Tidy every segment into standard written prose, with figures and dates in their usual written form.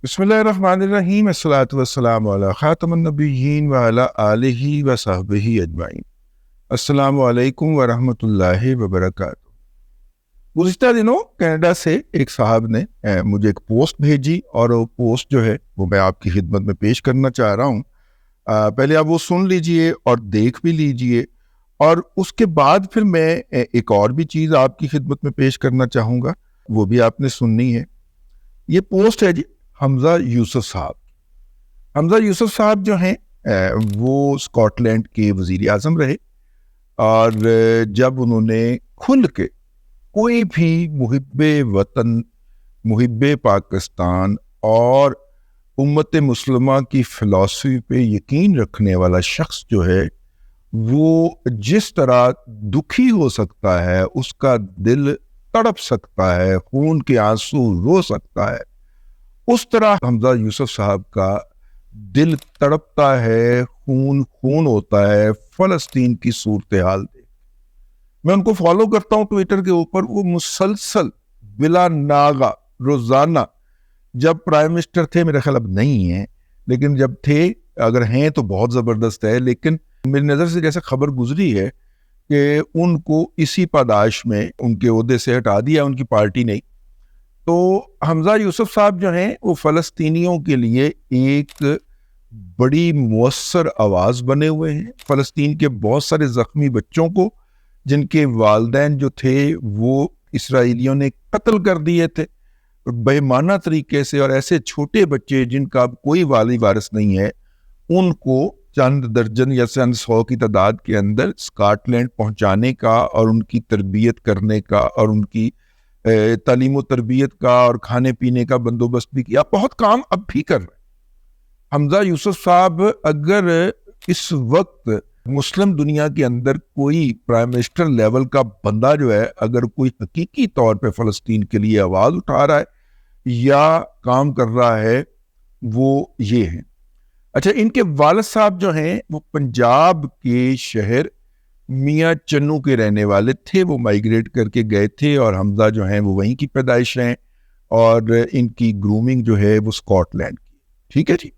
بسم اللہ الرحمن الرحیم، الصلاۃ والسلام علی خاتم النبیین وعلی آلہ وصحبہ اجمعین۔ السلام علیکم ورحمۃ اللہ وبرکاتہ۔ گزشتہ دنوں کینیڈا سے ایک صاحب نے مجھے ایک پوسٹ بھیجی، اور وہ پوسٹ جو ہے وہ میں آپ کی خدمت میں پیش کرنا چاہ رہا ہوں۔ پہلے آپ وہ سن لیجئے اور دیکھ بھی لیجئے، اور اس کے بعد پھر میں ایک اور بھی چیز آپ کی خدمت میں پیش کرنا چاہوں گا، وہ بھی آپ نے سننی ہے۔ یہ پوسٹ ہے جی حمزہ یوسف صاحب۔ حمزہ یوسف صاحب جو ہیں وہ اسکاٹ لینڈ کے وزیر اعظم رہے، اور جب انہوں نے کھل کے کوئی بھی محب وطن، محب پاکستان اور امت مسلمہ کی فلسفی پہ یقین رکھنے والا شخص جو ہے، وہ جس طرح دکھی ہو سکتا ہے، اس کا دل تڑپ سکتا ہے، خون کے آنسو رو سکتا ہے، اس طرح حمزہ یوسف صاحب کا دل تڑپتا ہے، خون ہوتا ہے فلسطین کی صورتحال دیکھ۔ میں ان کو فالو کرتا ہوں ٹویٹر کے اوپر، وہ مسلسل بلا ناغہ روزانہ، جب پرائم منسٹر تھے، میرا خیال اب نہیں ہیں، لیکن جب تھے، اگر ہیں تو بہت زبردست ہے، لیکن میری نظر سے جیسے خبر گزری ہے کہ ان کو اسی پاداش میں ان کے عہدے سے ہٹا دیا ان کی پارٹی نے۔ تو حمزہ یوسف صاحب جو ہیں وہ فلسطینیوں کے لیے ایک بڑی مؤثر آواز بنے ہوئے ہیں۔ فلسطین کے بہت سارے زخمی بچوں کو، جن کے والدین جو تھے وہ اسرائیلیوں نے قتل کر دیے تھے بے معنی طریقے سے، اور ایسے چھوٹے بچے جن کا کوئی والی وارث نہیں ہے، ان کو چند درجن یا چند سو کی تعداد کے اندر اسکاٹ لینڈ پہنچانے کا، اور ان کی تربیت کرنے کا، اور ان کی تعلیم و تربیت کا اور کھانے پینے کا بندوبست بھی کیا۔ بہت کام اب بھی کر رہے ہیں حمزہ یوسف صاحب۔ اگر اس وقت مسلم دنیا کے اندر کوئی پرائم منسٹر لیول کا بندہ جو ہے، اگر کوئی حقیقی طور پہ فلسطین کے لیے آواز اٹھا رہا ہے یا کام کر رہا ہے، وہ یہ ہیں۔ اچھا، ان کے والد صاحب جو ہیں وہ پنجاب کے شہر میاں چنو کے رہنے والے تھے، وہ مائیگریٹ کر کے گئے تھے، اور حمزہ جو ہیں وہ وہیں کی پیدائش ہیں، اور ان کی گرومنگ جو ہے وہ اسکاٹ لینڈ کی۔ ٹھیک ہے جی۔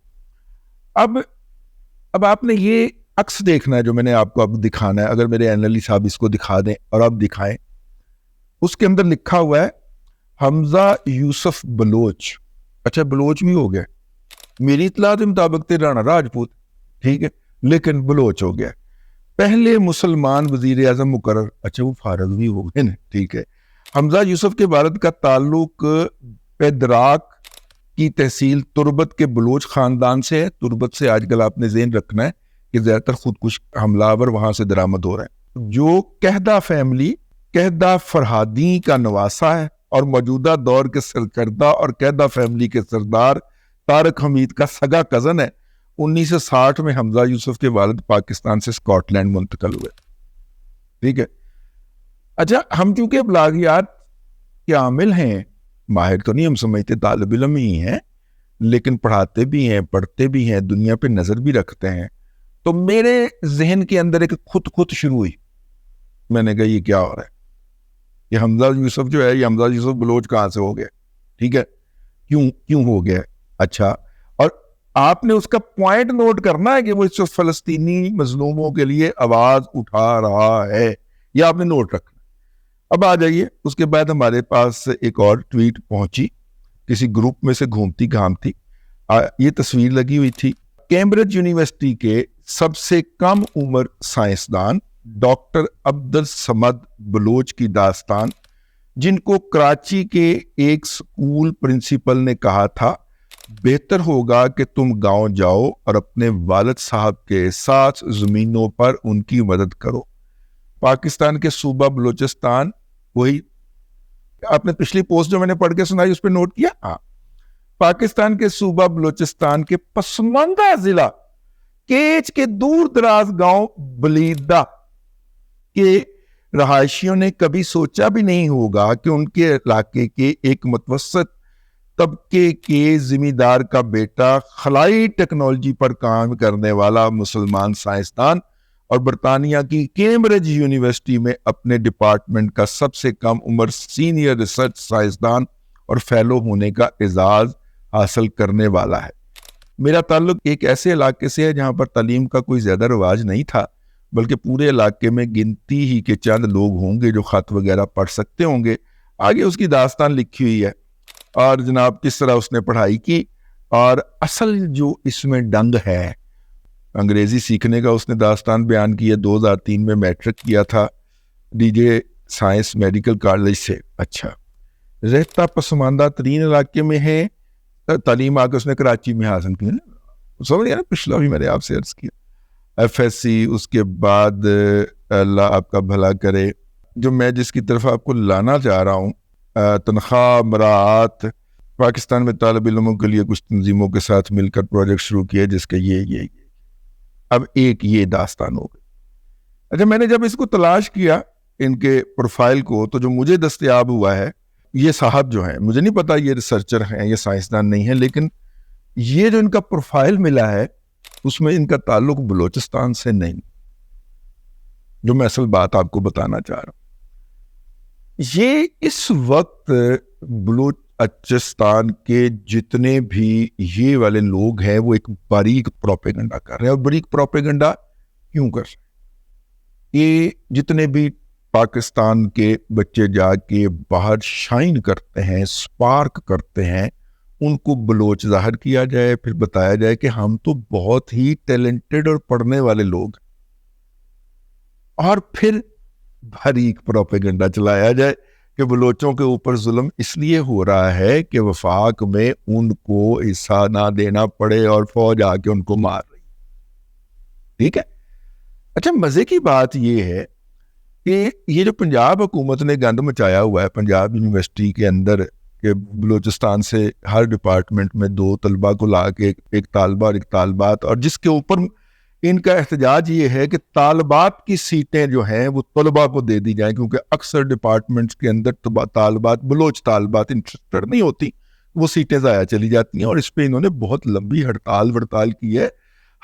اب آپ نے یہ عکس دیکھنا ہے جو میں نے آپ کو اب دکھانا ہے، اگر میرے علی صاحب اس کو دکھا دیں اور آپ دکھائیں، اس کے اندر لکھا ہوا ہے حمزہ یوسف بلوچ۔ اچھا، بلوچ بھی ہو گیا، میری اطلاع کے مطابق تو رانا راجپوت، ٹھیک ہے، لیکن بلوچ ہو گیا۔ پہلے مسلمان وزیر اعظم مقرر، اچھا وہ فارغ بھی ہو گئے نا، ٹھیک ہے۔ حمزہ یوسف کے والد کا تعلق پیدراک کی تحصیل تربت کے بلوچ خاندان سے ہے۔ تربت سے آج کل آپ نے ذہن رکھنا ہے کہ زیادہ تر خودکش حملہ آور وہاں سے درآمد ہو رہے ہیں، جو کہدہ فیملی، کہدہ فرہادی کا نواسا ہے، اور موجودہ دور کے سرکردہ اور کہدہ فیملی کے سردار طارق حمید کا سگا کزن ہے۔ 1960 میں حمزہ یوسف کے والد پاکستان سے اسکاٹ لینڈ منتقل ہوئے، ٹھیک ہے۔ اچھا، ہم چونکہ بلاغیات کے عامل ہیں، ماہر تو نہیں ہم سمجھتے، طالب علم ہی ہیں، لیکن پڑھاتے بھی ہیں، پڑھتے بھی ہیں، دنیا پہ نظر بھی رکھتے ہیں، تو میرے ذہن کے اندر ایک خود شروع ہوئی۔ میں نے کہا یہ کیا ہو رہا ہے، یہ حمزہ یوسف جو ہے، یہ حمزہ یوسف بلوچ کہاں سے ہو گیا، ٹھیک ہے، کیوں ہو گیا۔ اچھا، اور آپ نے اس کا پوائنٹ نوٹ کرنا ہے کہ وہ اس فلسطینی مظلوموں کے لیے آواز اٹھا رہا ہے، یہ آپ نے نوٹ رکھنا۔ اب آ جائیے، اس کے بعد ہمارے پاس ایک اور ٹویٹ پہنچی کسی گروپ میں سے گھومتی گھامتی۔ یہ تصویر لگی ہوئی تھی، کیمبرج یونیورسٹی کے سب سے کم عمر سائنسدان ڈاکٹر عبدالصمد بلوچ کی داستان، جن کو کراچی کے ایک سکول پرنسپل نے کہا تھا بہتر ہوگا کہ تم گاؤں جاؤ اور اپنے والد صاحب کے ساتھ زمینوں پر ان کی مدد کرو۔ پاکستان کے صوبہ بلوچستان، وہی آپ نے پچھلی پوسٹ جو میں نے پڑھ کے سنائی اس پہ نوٹ کیا، ہاں، پاکستان کے صوبہ بلوچستان کے پسماندہ ضلع کیچ کے دور دراز گاؤں بلیدہ کے رہائشیوں نے کبھی سوچا بھی نہیں ہوگا کہ ان کے علاقے کے ایک متوسط طبقے کے زمیندار کا بیٹا خلائی ٹیکنالوجی پر کام کرنے والا مسلمان سائنسدان اور برطانیہ کی کیمبرج یونیورسٹی میں اپنے ڈپارٹمنٹ کا سب سے کم عمر سینئر ریسرچ سائنسدان اور فیلو ہونے کا اعزاز حاصل کرنے والا ہے. میرا تعلق ایک ایسے علاقے سے ہے جہاں پر تعلیم کا کوئی زیادہ رواج نہیں تھا، بلکہ پورے علاقے میں گنتی ہی کے چند لوگ ہوں گے جو خط وغیرہ پڑھ سکتے ہوں گے. آگے اس کی داستان لکھی ہوئی ہے اور جناب کس طرح اس نے پڑھائی کی. اور اصل جو اس میں ڈنگ ہے انگریزی سیکھنے کا، اس نے داستان بیان کی ہے. 2003 میں میٹرک کیا تھا D J science medical college سے. اچھا، رہتا پسماندہ ترین علاقے میں ہے. تعلیم آ کے اس نے کراچی میں حاصل کی. سمجھ گیا نا، پچھلا بھی میں نے آپ سے عرض کیا. ایف ایس سی، اس کے بعد اللہ آپ کا بھلا کرے، جو میں جس کی طرف آپ کو لانا چاہ رہا ہوں، تنخواہ مراعات، پاکستان میں طالب علموں کے لیے کچھ تنظیموں کے ساتھ مل کر پروجیکٹ شروع کیا جس کے یہ اب ایک یہ داستان ہو گئی. اچھا، میں نے جب اس کو تلاش کیا ان کے پروفائل کو، تو جو مجھے دستیاب ہوا ہے، یہ صاحب جو ہیں، مجھے نہیں پتا یہ ریسرچر ہیں یہ سائنسدان نہیں ہیں، لیکن یہ جو ان کا پروفائل ملا ہے اس میں ان کا تعلق بلوچستان سے نہیں، جو میں اصل بات آپ کو بتانا چاہ رہا ہوں. یہ اس وقت بلوچستان کے جتنے بھی یہ والے لوگ ہیں وہ ایک باریک پروپیگنڈا کر رہے ہیں. اور باریک پروپیگنڈا کیوں کر رہے ہیں؟ یہ جتنے بھی پاکستان کے بچے جا کے باہر شائن کرتے ہیں، سپارک کرتے ہیں، ان کو بلوچ ظاہر کیا جائے، پھر بتایا جائے کہ ہم تو بہت ہی ٹیلنٹڈ اور پڑھنے والے لوگ ہیں، اور پھر باریک پروپیگنڈا چلایا جائے کہ بلوچوں کے اوپر ظلم اس لیے ہو رہا ہے کہ وفاق میں ان کو حصہ نہ دینا پڑے اور فوج آ کے ان کو مار رہی. ٹھیک ہے. اچھا، مزے کی بات یہ ہے کہ یہ جو پنجاب حکومت نے گند مچایا ہوا ہے پنجاب یونیورسٹی کے اندر، کہ بلوچستان سے ہر ڈپارٹمنٹ میں 2 طلبہ کو لا کے، ایک طالبہ اور ایک طالبات، اور جس کے اوپر ان کا احتجاج یہ ہے کہ طالبات کی سیٹیں جو ہیں وہ طلبہ کو دے دی جائیں، کیونکہ اکثر ڈپارٹمنٹس کے اندر طالبات، بلوچ طالبات انٹرسٹڈ نہیں ہوتی، وہ سیٹیں ضائع چلی جاتی ہیں. اور اس پہ انہوں نے بہت لمبی ہڑتال کی ہے.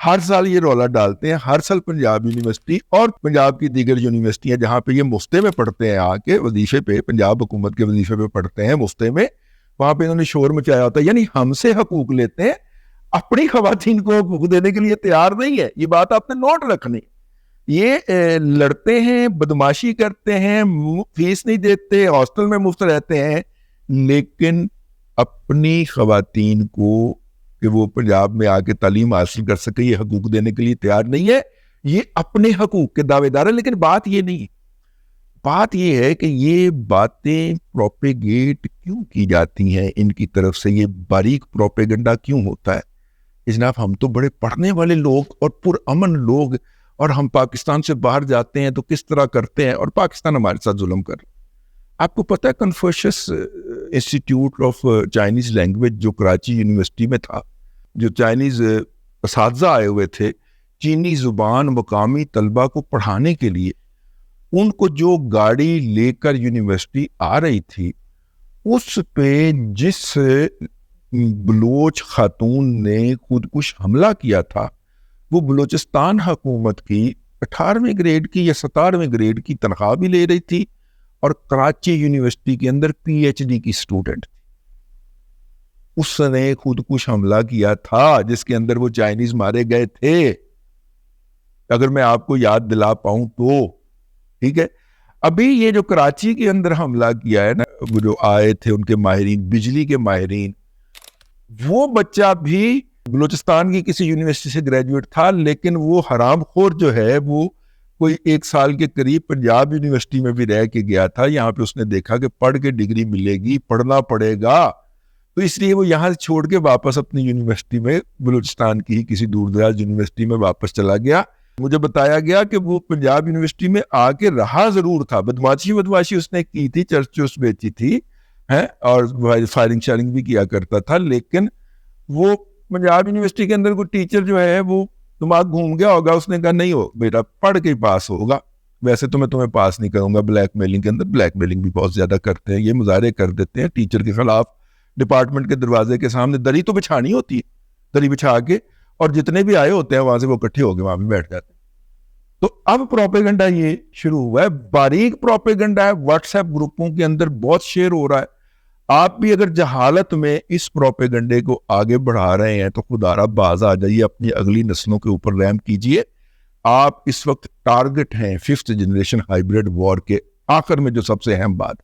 ہر سال یہ رولا ڈالتے ہیں. ہر سال پنجاب یونیورسٹی اور پنجاب کی دیگر یونیورسٹیاں جہاں پہ یہ مفتے میں پڑھتے ہیں، آ کے وظیفے پہ، پنجاب حکومت کے وظیفے پہ پڑھتے ہیں مفتے میں، وہاں پہ انہوں نے شور مچایا ہوتا ہے. یعنی ہم سے حقوق لیتے ہیں، اپنی خواتین کو حقوق دینے کے لیے تیار نہیں ہے. یہ بات آپ نے نوٹ رکھنی. یہ لڑتے ہیں، بدماشی کرتے ہیں، فیس نہیں دیتے، ہاسٹل میں مفت رہتے ہیں، لیکن اپنی خواتین کو کہ وہ پنجاب میں آ کے تعلیم حاصل کر سکے یہ حقوق دینے کے لیے تیار نہیں ہے. یہ اپنے حقوق کے دعوے دار ہیں. لیکن بات یہ نہیں ہے. بات یہ ہے کہ یہ باتیں پروپیگیٹ کیوں کی جاتی ہیں ان کی طرف سے، یہ باریک پروپیگنڈا کیوں ہوتا ہے. جناب، ہم تو بڑے پڑھنے والے لوگ اور پرامن لوگ، اور ہم پاکستان سے باہر جاتے ہیں تو کس طرح کرتے ہیں، اور پاکستان ہمارے ساتھ ظلم کر رہا ہے. آپ کو پتہ ہے کنفوشس انسٹیٹیوٹ آف چائنیز لینگویج جو کراچی یونیورسٹی میں تھا، جو چائنیز اساتذہ آئے ہوئے تھے چینی زبان مقامی طلبہ کو پڑھانے کے لیے، ان کو جو گاڑی لے کر یونیورسٹی آ رہی تھی، اس پہ جس بلوچ خاتون نے خودکش حملہ کیا تھا، وہ بلوچستان حکومت کی 18ویں گریڈ کی یا 17ویں گریڈ کی تنخواہ بھی لے رہی تھی، اور کراچی یونیورسٹی کے اندر پی ایچ ڈی کی اسٹوڈنٹ تھی. اس نے خودکش حملہ کیا تھا جس کے اندر وہ چائنیز مارے گئے تھے، اگر میں آپ کو یاد دلا پاؤں تو. ٹھیک ہے. ابھی یہ جو کراچی کے اندر حملہ کیا ہے نا، وہ جو آئے تھے ان کے ماہرین، بجلی کے ماہرین، وہ بچہ بھی بلوچستان کی کسی یونیورسٹی سے گریجویٹ تھا، لیکن وہ حرام خور جو ہے وہ کوئی 1 سال کے قریب پنجاب یونیورسٹی میں بھی رہ کے گیا تھا. یہاں پہ اس نے دیکھا کہ پڑھ کے ڈگری ملے گی، پڑھنا پڑے گا، تو اس لیے وہ یہاں سے چھوڑ کے واپس اپنی یونیورسٹی میں، بلوچستان کی کسی دور دراز یونیورسٹی میں واپس چلا گیا. مجھے بتایا گیا کہ وہ پنجاب یونیورسٹی میں آ کے رہا ضرور تھا، بدماشی اس نے کی تھی، چرچ بیچی تھی اور فائرنگ شائرنگ بھی کیا کرتا تھا، لیکن وہ پنجاب یونیورسٹی کے اندر کوئی ٹیچر جو ہے وہ دماغ گھوم گیا ہوگا، اس نے کہا نہیں ہو بیٹا، پڑھ کے ہی پاس ہوگا، ویسے تو میں تمہیں پاس نہیں کروں گا. بلیک میلنگ کے اندر بلیک میلنگ بھی بہت زیادہ کرتے ہیں، یہ مظاہرے کر دیتے ہیں ٹیچر کے خلاف. ڈپارٹمنٹ کے دروازے کے سامنے دری تو بچھانی ہوتی ہے، دری بچھا کے، اور جتنے بھی آئے ہوتے ہیں وہاں سے وہ اکٹھے ہو کے وہاں بھی بیٹھ جاتے ہیں. تو اب پروپیگنڈا یہ شروع ہوا ہے، باریک پروپیگنڈا ہے، واٹس ایپ گروپوں کے اندر بہت شیئر ہو رہا ہے. آپ بھی اگر جہالت میں اس پروپیگنڈے کو آگے بڑھا رہے ہیں تو خدارا باز آ جائیے، اپنی اگلی نسلوں کے اوپر رحم کیجئے. آپ اس وقت ٹارگٹ ہیں 5th جنریشن ہائیبریڈ وار کے. آخر میں جو سب سے اہم بات،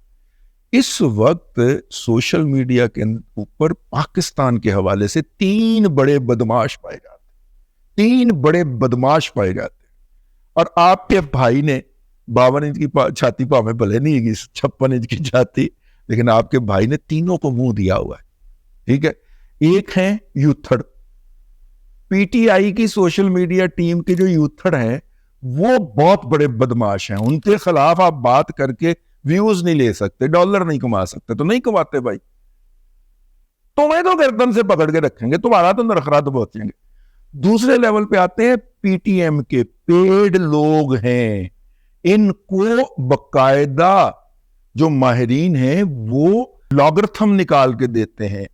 اس وقت سوشل میڈیا کے اوپر پاکستان کے حوالے سے 3 بڑے بدماش پائے جاتے ہیں. 3 بڑے بدماش پائے جاتے ہیں. اور آپ کے بھائی نے 52 انچ کی چھاتی پاویں بھلے نہیں ہے 56 انچ کی چھاتی، لیکن آپ کے بھائی نے تینوں کو منہ دیا ہوا ہے. ٹھیک ہے. ایک ہے یوتھڑ، پی ٹی آئی کی سوشل میڈیا ٹیم کے جو یوتھڑ ہیں وہ بہت بڑے بدماش ہیں. ان کے خلاف آپ بات کر کے ویوز نہیں لے سکتے، ڈالر نہیں کما سکتے. تو نہیں کماتے بھائی، تمہیں تو گردن سے پکڑ کے رکھیں گے، تمہارا تو نرخرات پہنچیں گے. دوسرے لیول پہ آتے ہیں پی ٹی ایم کے پیڈ لوگ ہیں. ان کو باقاعدہ جو ماہرین ہیں وہ لاگرتھم نکال کے دیتے ہیں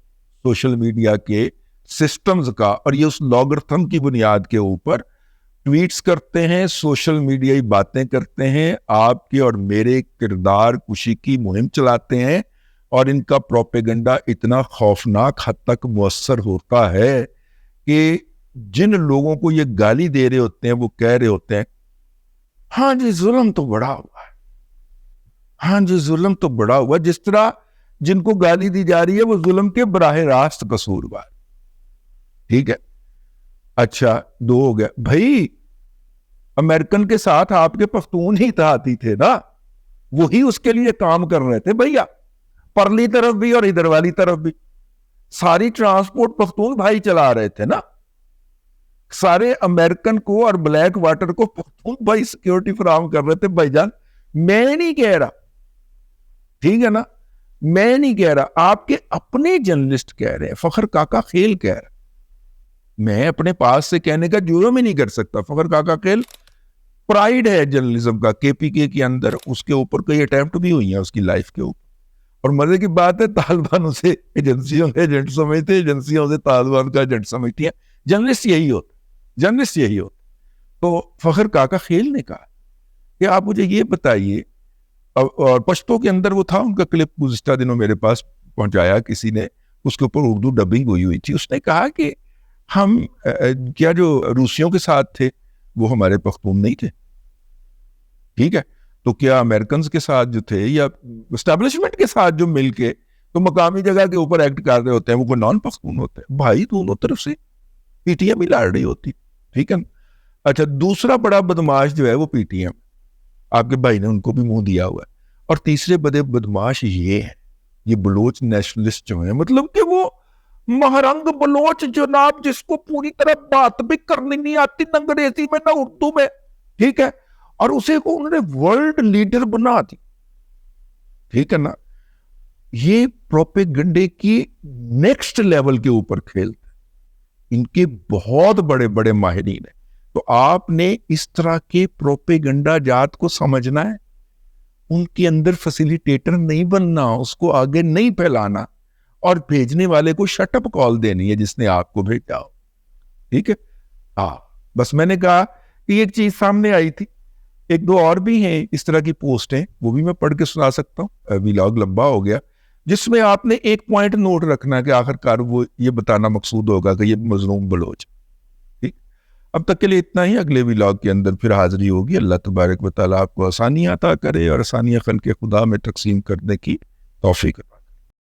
سوشل میڈیا کے سسٹمز کا، اور یہ اس لاگرتھم کی بنیاد کے اوپر ٹویٹس کرتے ہیں، سوشل میڈیائی باتیں کرتے ہیں، آپ کے اور میرے کردار کشی کی مہم چلاتے ہیں. اور ان کا پروپیگنڈا اتنا خوفناک حد تک مؤثر ہوتا ہے کہ جن لوگوں کو یہ گالی دے رہے ہوتے ہیں وہ کہہ رہے ہوتے ہیں ہاں جی ظلم تو بڑا ہوا ہے، ہاں جی ظلم تو بڑا ہوا. جس طرح جن کو گالی دی جا رہی ہے وہ ظلم کے براہ راست قصوروار. ٹھیک ہے. اچھا 2 ہو گیا. بھائی امریکن کے ساتھ آپ کے پختون ہی اتحادی تھے نا، وہی اس کے لیے کام کر رہے تھے بھیا، پرلی طرف بھی اور ادھر والی طرف بھی. ساری ٹرانسپورٹ پختون بھائی چلا رہے تھے نا. سارے امریکن کو اور بلیک واٹر کو پختون بھائی سیکیورٹی فراہم کر رہے تھے. بھائی جان میں نہیں کہہ رہا، ٹھیک ہے نا، میں نہیں کہہ رہا، آپ کے اپنے جرنلسٹ کہہ رہے ہیں. فخر کاکا خیل کہہ رہا ہے. میں اپنے پاس سے کہنے کا جرم ہی نہیں کر سکتا. فخر کاکا خیل پرائیڈ ہے جرنلزم کا. کے پی کے اندر اس کے اوپر کئی اٹیمپٹ بھی ہوئی ہیں اس کی لائف کے اوپر. اور مزے کی بات ہے طالبان اسے ایجنسیوں کا ایجنٹ سمجھتے ہیں، ایجنسیوں سے طالبان کا ایجنٹ سمجھتی ہیں. جرنلسٹ یہی ہوتا، جرنلسٹ یہی ہوتا. تو فخر کاکا خیل نے کہا کہ آپ مجھے یہ بتائیے، اور پشتو کے اندر وہ تھا ان کا کلپ گزشتہ دنوں میرے پاس پہنچایا کسی نے، اس کے اوپر اردو ڈبنگ ہوئی تھی. اس نے کہا کہ ہم کیا جو روسیوں کے ساتھ تھے وہ ہمارے پختون نہیں تھے؟ ٹھیک ہے. تو کیا امریکنز کے ساتھ جو تھے یا اسٹیبلشمنٹ کے ساتھ جو مل کے تو مقامی جگہ کے اوپر ایکٹ کر رہے ہوتے ہیں وہ کوئی نان پختون ہوتے ہیں؟ بھائی دونوں طرف سے پی ٹی ایم ہی لڑ رہی ہوتی. ٹھیک ہے. اچھا دوسرا بڑا بدماش جو ہے وہ پی ٹی ایم، آپ کے بھائی نے ان کو بھی منہ دیا ہوا ہے. اور تیسرے بڑے بدماش یہ ہیں، یہ بلوچ نیشنلسٹ جو ہیں، مطلب کہ وہ مہرنگ بلوچ جناب، جس کو پوری طرح بات بھی کرنی نہیں آتی، نہ انگریزی میں نہ اردو میں. ٹھیک ہے. اور اسے کو انہوں نے ورلڈ لیڈر بنا دی. ٹھیک ہے نا. یہ پروپیگنڈے کی نیکسٹ لیول کے اوپر کھیلتے ہیں. ان کے بہت بڑے بڑے ماہرین ہیں. تو آپ نے اس طرح کے پروپیگنڈا جات کو سمجھنا ہے، ان کے اندر فیسیلیٹیٹر نہیں بننا، اس کو آگے نہیں پھیلانا، اور بھیجنے والے کو شٹ اپ کال دینی ہے جس نے آپ کو بھیجا ہو. ٹھیک ہے. ہاں بس میں نے کہا کہ ایک چیز سامنے آئی تھی. 1-2 اور بھی ہیں اس طرح کی پوسٹیں، وہ بھی میں پڑھ کے سنا سکتا ہوں، ویلاگ لمبا ہو گیا، جس میں آپ نے ایک پوائنٹ نوٹ رکھنا کہ آخر کار وہ یہ بتانا مقصود ہوگا کہ یہ مظلوم بلوچ. ٹھیک. اب تک کے لیے اتنا ہی. اگلے ویلاگ کے اندر پھر حاضری ہوگی. اللہ تبارک و تعالیٰ آپ کو آسانیاں عطا کرے اور آسانیاں خلق خدا میں تقسیم کرنے کی توفیق.